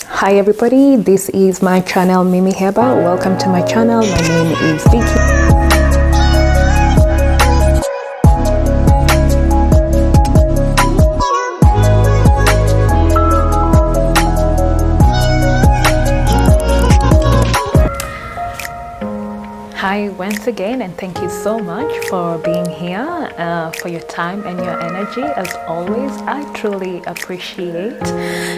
Hi everybody, this is my channel Mimi Heba. Welcome to my channel. My name is Vicky. Hi once again, and thank you so much for being here, for your time and your energy. As always, I truly appreciate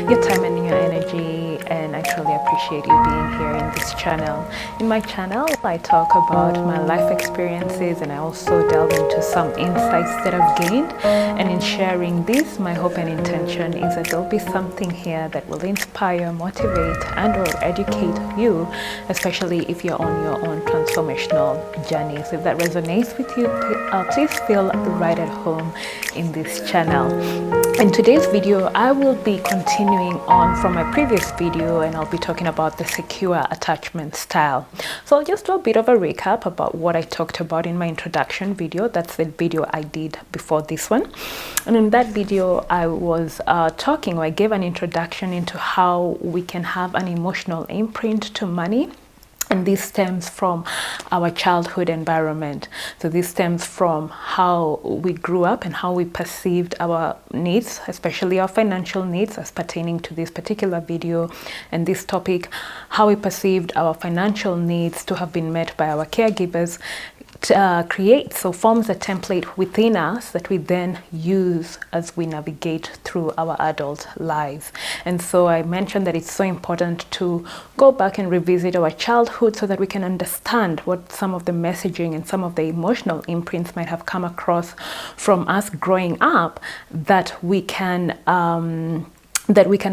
your time and your energy, and I truly appreciate you being here in this channel. In my channel, I talk about my life experiences, and I also delve into some insights that I've gained. And in sharing this, my hope and intention is that there'll be something here that will inspire, motivate, and or educate you, especially if you're on your own transformational journey. So if that resonates with you, please feel right at home in this channel. In today's video, I will be continuing on from my previous video, and I'll be talking about the secure attachment style. So I'll just do a bit of a recap about what I talked about in my introduction video. That's the video I did before this one. And in that video, I was I gave an introduction into how we can have an emotional imprint to money. And this stems from our childhood environment. So this stems from how we grew up and how we perceived our needs, especially our financial needs, as pertaining to this particular video and this topic, how we perceived our financial needs to have been met by our caregivers, forms a template within us that we then use as we navigate through our adult lives. And so I mentioned that it's so important to go back and revisit our childhood so that we can understand what some of the messaging and some of the emotional imprints might have come across from us growing up that we can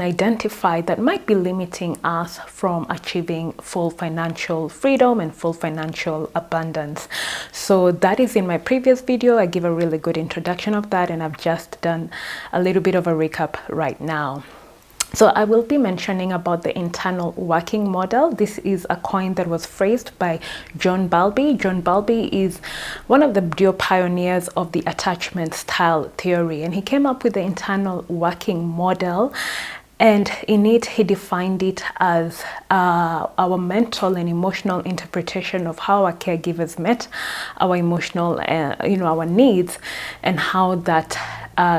identify that might be limiting us from achieving full financial freedom and full financial abundance. So that is in my previous video. I give a really good introduction of that, and I've just done a little bit of a recap right now. So I will be mentioning about the internal working model. This is a coin that was phrased by John Bowlby. John Bowlby is one of the pioneers of the attachment style theory, and he came up with the internal working model. And in it, he defined it as our mental and emotional interpretation of how our caregivers met our emotional, our needs, and how that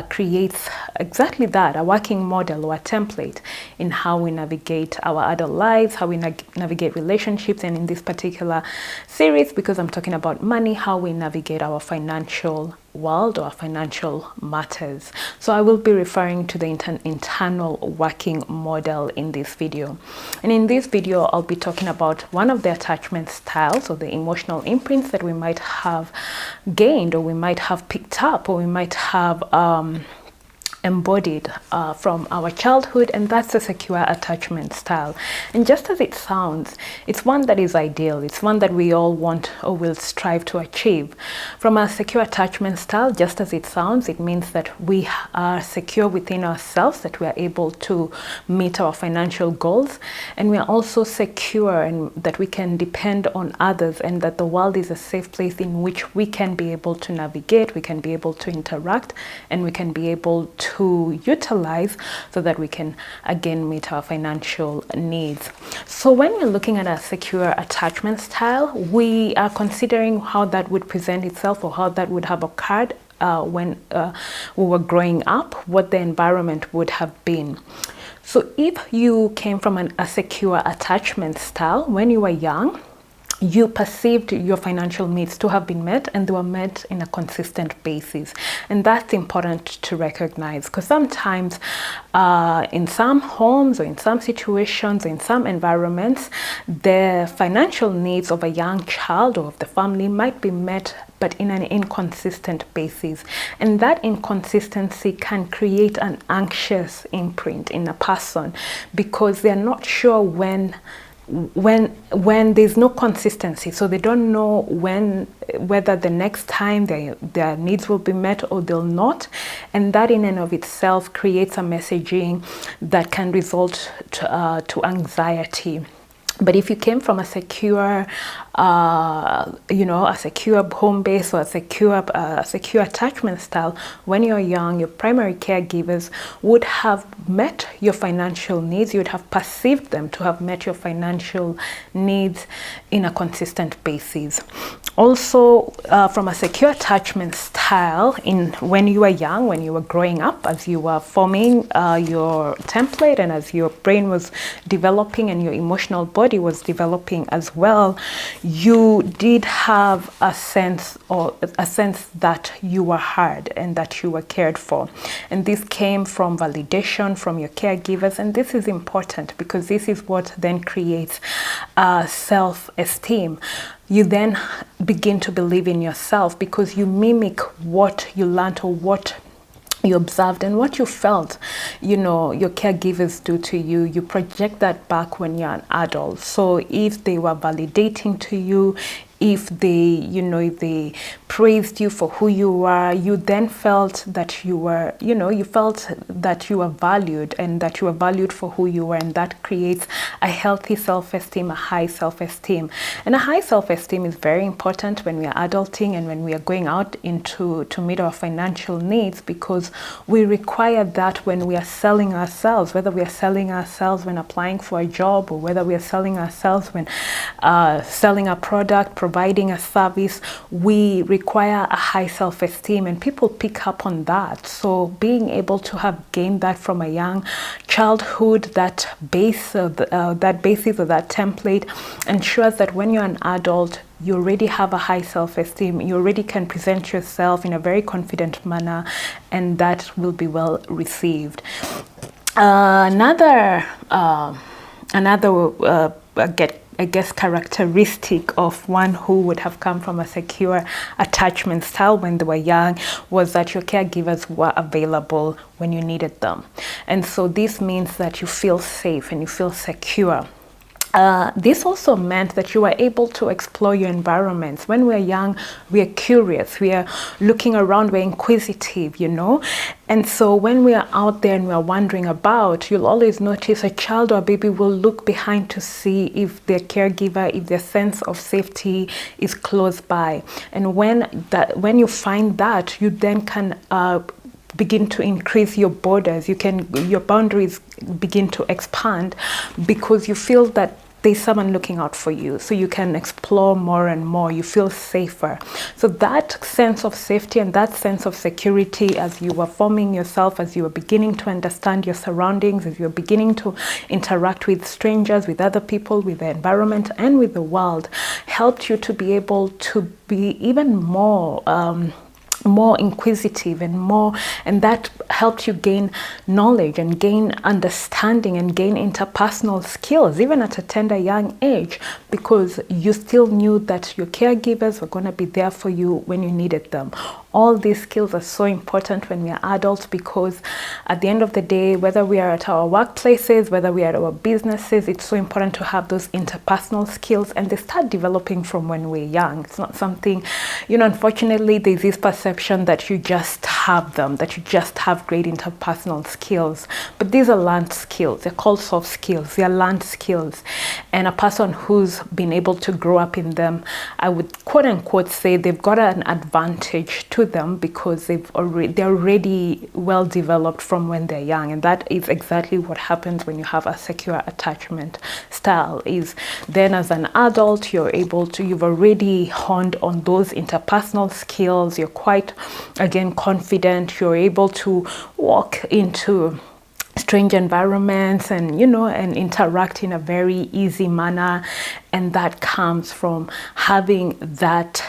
creates exactly that, a working model or a template in how we navigate our adult lives, how we navigate relationships, and in this particular series, because I'm talking about money, how we navigate our financial world or financial matters. So I will be referring to the internal working model in this video. And in this video, I'll be talking about one of the attachment styles, or the emotional imprints that we might have gained, or we might have picked up, or we might have embodied from our childhood, and that's the secure attachment style. And just as it sounds, it's one that is ideal. It's one that we all want or will strive to achieve. From a secure attachment style, just as it sounds, it means that we are secure within ourselves, that we are able to meet our financial goals, and we are also secure and that we can depend on others, and that the world is a safe place in which we can be able to navigate, we can be able to interact, and we can be able to utilize so that we can again meet our financial needs. So when we're looking at a secure attachment style, we are considering how that would present itself, or how that would have occurred when we were growing up, what the environment would have been. So if you came from a secure attachment style when you were young, you perceived your financial needs to have been met, and they were met in a consistent basis. And that's important to recognize, because sometimes in some homes, or in some situations, or in some environments, the financial needs of a young child or of the family might be met, but in an inconsistent basis. And that inconsistency can create an anxious imprint in a person, because they're not sure when there's no consistency, so they don't know whether the next time their needs will be met or they'll not. And that in and of itself creates a messaging that can result to anxiety. But if you came from a secure a secure home base or a secure attachment style, when you're young, your primary caregivers would have met your financial needs. You would have perceived them to have met your financial needs in a consistent basis. Also, from a secure attachment style, when you were young, when you were growing up, as you were forming your template and as your brain was developing and your emotional body was developing as well, you did have a sense that you were heard and that you were cared for. And this came from validation from your caregivers. And this is important because this is what then creates self-esteem. You then begin to believe in yourself because you mimic what you learned or what you observed and what you felt, your caregivers do to you. You project that back when you're an adult. So if they were validating to you, if they praised you for who you were, you then felt that you were valued and that you were valued for who you were, and that creates a healthy self-esteem, a high self-esteem. And a high self-esteem is very important when we are adulting and when we are going out to meet our financial needs, because we require that when we are selling ourselves, whether we are selling ourselves when applying for a job or whether we are selling ourselves when selling a product, providing a service. We require a high self-esteem, and people pick up on that. So being able to have gained that from a young childhood, that basis or that template ensures that when you're an adult, you already have a high self-esteem. You already can present yourself in a very confident manner, and that will be well received. Another characteristic of one who would have come from a secure attachment style when they were young was that your caregivers were available when you needed them. And so this means that you feel safe and you feel secure. This also meant that you were able to explore your environments. When we're young, we are curious, we are looking around, we're inquisitive, And so when we are out there and we're wandering about, you'll always notice a child or a baby will look behind to see if their caregiver, if their sense of safety is close by. And when you find that, you then can begin to increase your borders. Your boundaries begin to expand because you feel that there's someone looking out for you, so you can explore more and more. You feel safer. So that sense of safety and that sense of security as you were forming yourself, as you were beginning to understand your surroundings, as you were beginning to interact with strangers, with other people, with the environment and with the world, helped you to be able to be even more inquisitive and that helped you gain knowledge and gain understanding and gain interpersonal skills even at a tender young age, because you still knew that your caregivers were going to be there for you when you needed them. All these skills are so important when we are adults, because at the end of the day, whether we are at our workplaces, whether we are at our businesses, it's so important to have those interpersonal skills, and they start developing from when we're young. It's not something, unfortunately, there's this perception that you just have them, that you just have great interpersonal skills. But these are learned skills. They're called soft skills. They are learned skills. And a person who's been able to grow up in them, I would quote unquote say they've got an advantage to them because they're already well developed from when they're young. And that is exactly what happens when you have a secure attachment style. Is then as an adult, you've already honed on those interpersonal skills. You're quite, again, confident. You're able to walk into strange environments and and interact in a very easy manner, and that comes from having that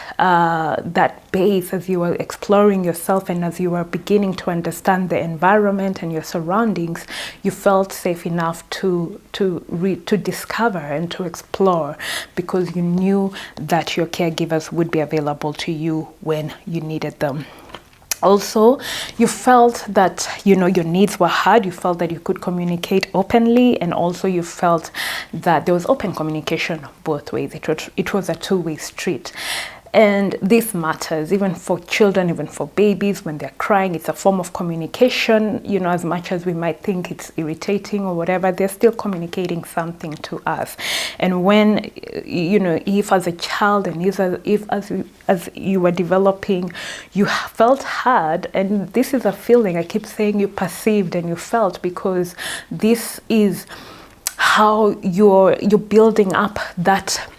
base as you were exploring yourself and as you were beginning to understand the environment and your surroundings. You felt safe enough to discover and to explore because you knew that your caregivers would be available to you when you needed them. Also, you felt that your needs were heard. You felt that you could communicate openly, and also you felt that there was open communication both ways. It was a two-way street. And this matters even for children, even for babies. When they're crying, it's a form of communication. You know, as much as we might think it's irritating or whatever, they're still communicating something to us. And when, you know, if as a child and if as you were developing, you felt heard, and this is a feeling, I keep saying, you perceived and you felt, because this is how you're building up that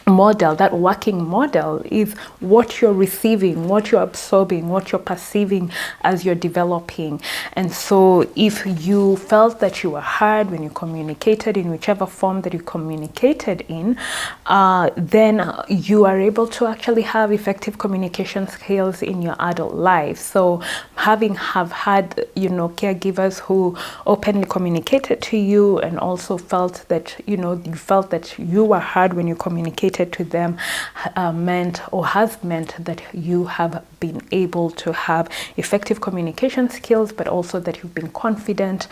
model, that working model, is what you're receiving, what you're absorbing, what you're perceiving as you're developing. And so if you felt that you were heard when you communicated in whichever form that you communicated in, then you are able to actually have effective communication skills in your adult life. So have had, you know, caregivers who openly communicated to you, and also felt that, you know, you felt that you were heard when you communicated to them, meant or has meant that you have been able to have effective communication skills, but also that you've been confident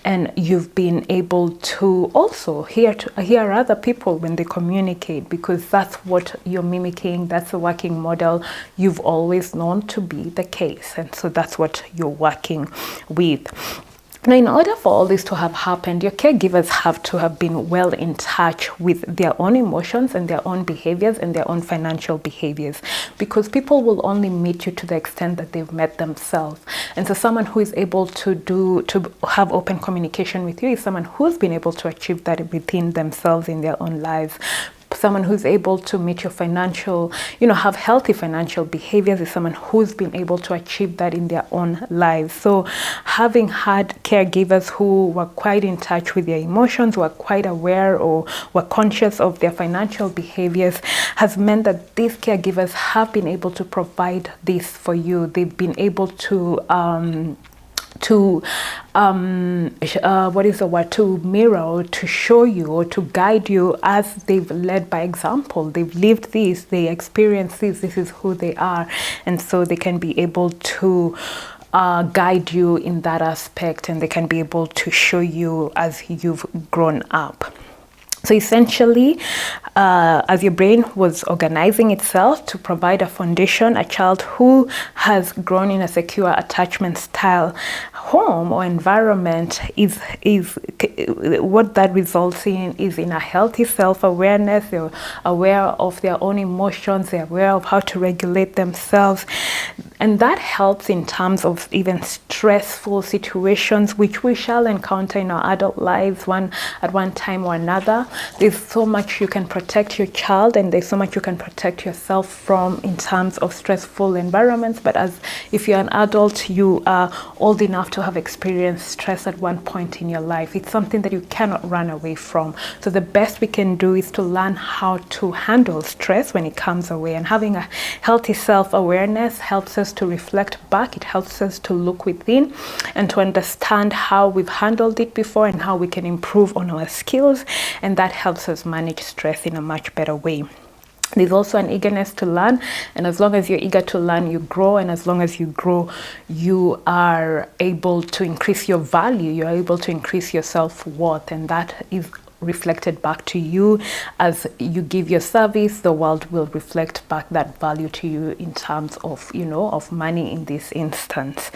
and you've been able to also hear other people when they communicate, because that's what you're mimicking. That's a working model you've always known to be the case, and so that's what you're working with. Now, in order for all this to have happened, your caregivers have to have been well in touch with their own emotions and their own behaviors and their own financial behaviors, because people will only meet you to the extent that they've met themselves. And so someone who is able to have open communication with you is someone who's been able to achieve that within themselves in their own lives. Someone who's able to meet your financial, you know, have healthy financial behaviors is someone who's been able to achieve that in their own lives. So having had caregivers who were quite in touch with their emotions, were quite aware or were conscious of their financial behaviors, has meant that these caregivers have been able to provide this for you. They've been able to mirror or to show you or to guide you, as they've led by example. They've lived this, they experienced this is who they are, and so they can be able to guide you in that aspect, and they can be able to show you as you've grown up. So essentially, as your brain was organizing itself to provide a foundation, a child who has grown in a secure attachment style home or environment is what that results in a healthy self-awareness. They're aware of their own emotions, they're aware of how to regulate themselves, and that helps in terms of even stressful situations which we shall encounter in our adult lives at one time or another. There's so much you can protect your child, and there's so much you can protect yourself from in terms of stressful environments. But if you're an adult, you are old enough to have experienced stress at one point in your life. It's something that you cannot run away from. So the best we can do is to learn how to handle stress when it comes away, and having a healthy self-awareness helps us to reflect back. It helps us to look within and to understand how we've handled it before and how we can improve on our skills, and that helps us manage stress in a much better way. There's also an eagerness to learn, and as long as you're eager to learn, you grow, and as long as you grow, you are able to increase your value, you're able to increase your self-worth, and that is reflected back to you as you give your service. The world will reflect back that value to you in terms of, you know, of money in this instance.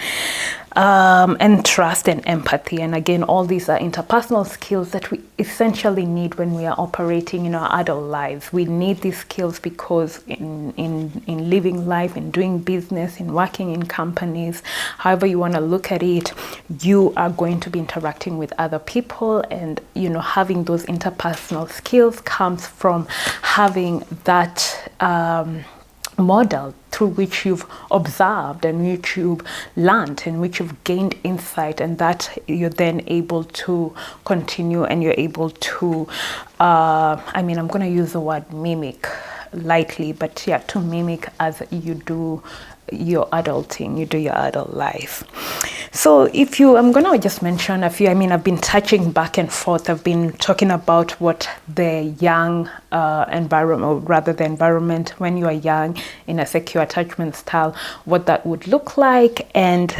And trust and empathy. And again, all these are interpersonal skills that we essentially need when we are operating in our adult lives. We need these skills because in living life, in doing business, in working in companies, however you want to look at it, you are going to be interacting with other people, and, you know, having those interpersonal skills comes from having that model through which you've observed and which you've learned and which you've gained insight, and that you're then able to continue, and you're able to I'm going to use the word mimic lightly, but yeah, to mimic as you do your adulting, you do your adult life. So I'm gonna just mention a few. I mean, I've been touching back and forth. I've been talking about what the young environment, or rather the environment when you are young in a secure attachment style, what that would look like. And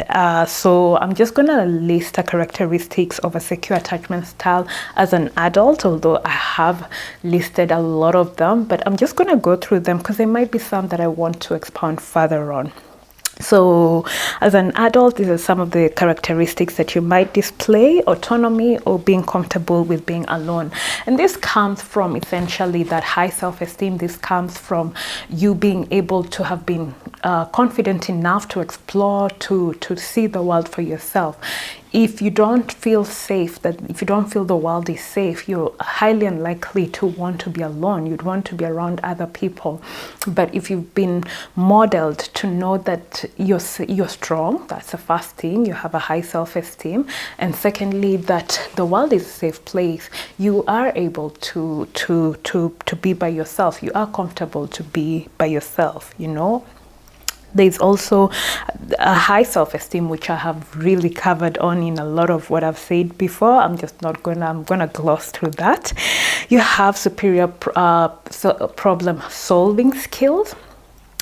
so I'm just gonna list the characteristics of a secure attachment style as an adult, although I have listed a lot of them, but I'm just gonna go through them because there might be some that I want to expound further on. So as an adult, these are some of the characteristics that you might display: autonomy, or being comfortable with being alone. And this comes from essentially that high self-esteem. This comes from you being able to have been confident enough to explore, to see the world for yourself. If you don't feel safe, if you don't feel the world is safe, you're highly unlikely to want to be alone. You'd want to be around other people. But if you've been modeled to know that you're strong, that's the first thing. You have a high self-esteem, and secondly, that the world is a safe place. You are able to be by yourself. You are comfortable to be by yourself. There's also a high self-esteem, which I have really covered on in a lot of what I've said before. I'm gonna gloss through that. You have superior problem solving skills.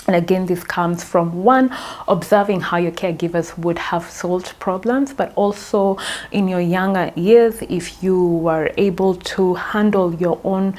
And again, this comes from one, observing how your caregivers would have solved problems, but also in your younger years, if you were able to handle your own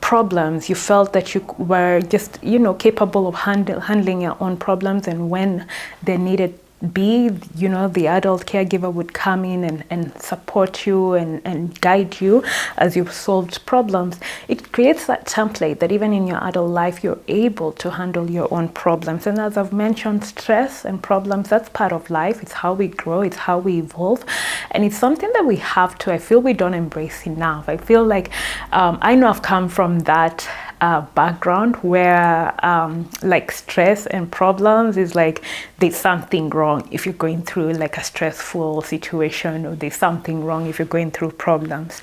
problems, you felt that you were just capable of handling your own problems, and when they needed be, the adult caregiver would come in and support you and guide you as you've solved problems. It creates that template that even in your adult life, you're able to handle your own problems. And as I've mentioned, stress and problems, that's part of life. It's how we grow, it's how we evolve. And it's something that we have to, I feel we don't embrace enough. I feel like, I know I've come from that background where like stress and problems is like there's something wrong if you're going through like a stressful situation, or there's something wrong if you're going through problems.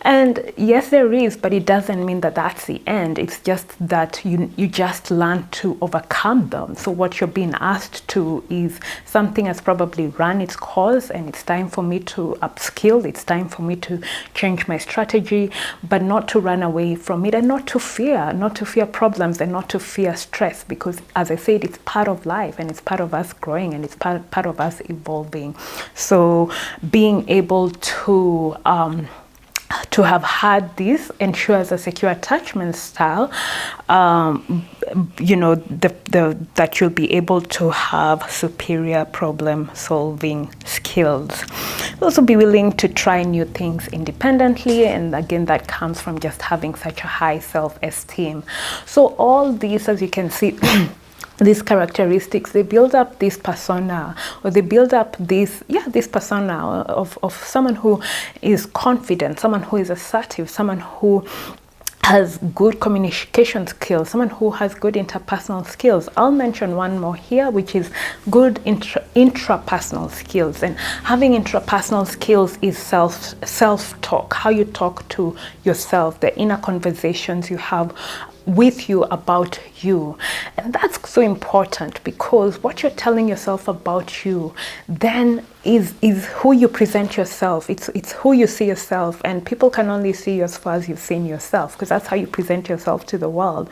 And yes, there is, but it doesn't mean that that's the end. It's just that you just learn to overcome them. So what you're being asked to is something has probably run its course, and it's time for me to upskill. It's time for me to change my strategy, but not to run away from it, and not to fear problems, and not to fear stress, because as I said, it's part of life, and it's part of us growing, and it's part of us evolving. So being able to have had this ensures a secure attachment style, that you'll be able to have superior problem solving skills. Also be willing to try new things independently, and again, that comes from just having such a high self-esteem. So all these, as you can see, these characteristics, they build up this persona, or they build up this persona of someone who is confident, someone who is assertive, someone who has good communication skills, someone who has good interpersonal skills. I'll mention one more here, which is good intrapersonal skills. And having intrapersonal skills is self-talk, how you talk to yourself, the inner conversations you have with you about you. And that's so important, because what you're telling yourself about you then is who you present yourself. It's who you see yourself, and people can only see you as far as you've seen yourself, because that's how you present yourself to the world.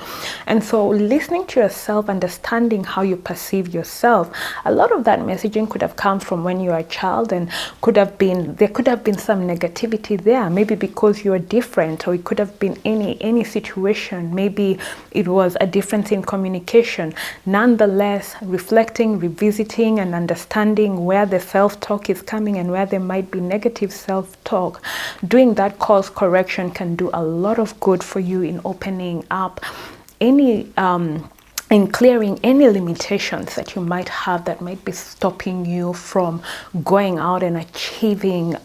And so listening to yourself, understanding how you perceive yourself, a lot of that messaging could have come from when you were a child, and there could have been some negativity there, maybe because you are different, or it could have been any situation. Maybe it was a difference in communication. Nonetheless, reflecting, revisiting, and understanding where the self-talk is coming and where there might be negative self-talk, doing that course correction can do a lot of good for you in opening up in clearing any limitations that you might have that might be stopping you from going out and achieving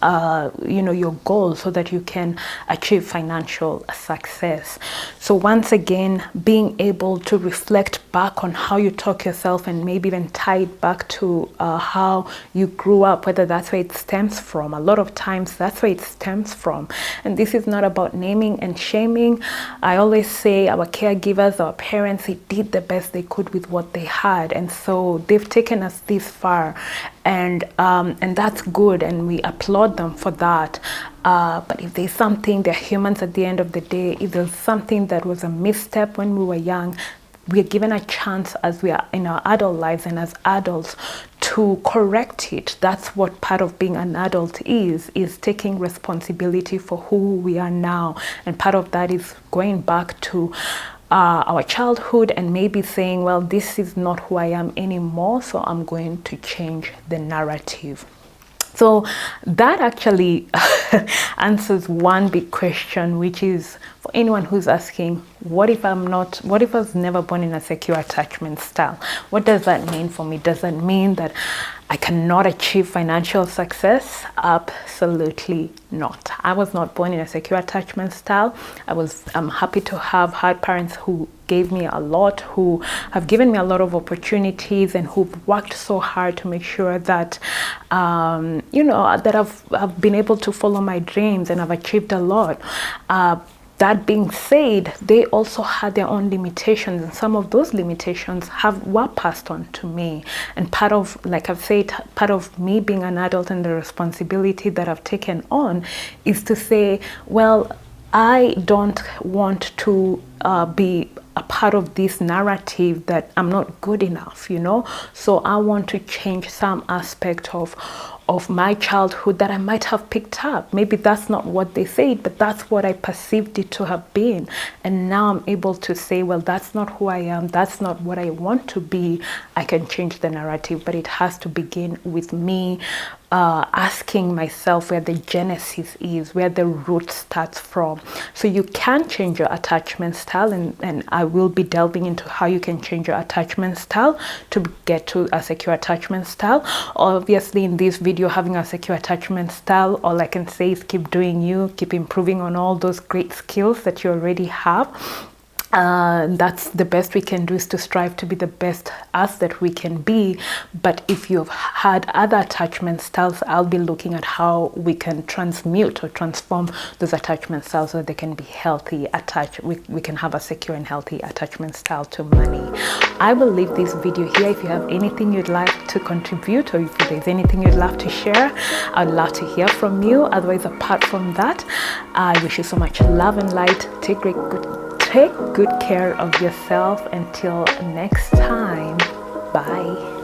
your goals, so that you can achieve financial success. So once again, being able to reflect back on how you talk yourself, and maybe even tie it back to how you grew up, whether that's where it stems from. A lot of times that's where it stems from. And this is not about naming and shaming. I always say our caregivers, our parents, they did the best best they could with what they had, and so they've taken us this far, and that's good, and we applaud them for that. But if there's something, they're humans at the end of the day. If there's something that was a misstep when we were young, we are given a chance as we are in our adult lives and as adults to correct it. That's what part of being an adult is taking responsibility for who we are now. And part of that is going back to our childhood and maybe saying, well, this is not who I am anymore, so I'm going to change the narrative. So that actually answers one big question, which is for anyone who's asking, what if I was never born in a secure attachment style? What does that mean for me? Does that mean that I cannot achieve financial success? Absolutely not. I was not born in a secure attachment style. I'm happy to have had parents who gave me a lot, who have given me a lot of opportunities, and who've worked so hard to make sure that that I've been able to follow my dreams and I've achieved a lot. That being said, they also had their own limitations, and some of those limitations were passed on to me. And part of, like I've said, part of me being an adult and the responsibility that I've taken on is to say, well, I don't want to be a part of this narrative that I'm not good enough, So I want to change some aspect of my childhood that I might have picked up. Maybe that's not what they said, but that's what I perceived it to have been. And now I'm able to say, well, that's not who I am. That's not what I want to be. I can change the narrative, but it has to begin with me asking myself where the genesis is, where the root starts from. So you can change your attachment style, and I will be delving into how you can change your attachment style to get to a secure attachment style. Obviously, in this video, having a secure attachment style, all I can say is keep doing you, keep improving on all those great skills that you already have. That's the best we can do, is to strive to be the best us that we can be. But if you've had other attachment styles, I'll be looking at how we can transmute or transform those attachment styles so they can be healthy we can have a secure and healthy attachment style to money. I will leave this video here. If you have anything you'd like to contribute, or if there's anything you'd love to share, I'd love to hear from you. Otherwise, apart from that, I wish you so much love and light. Take good care of yourself. Until next time, bye.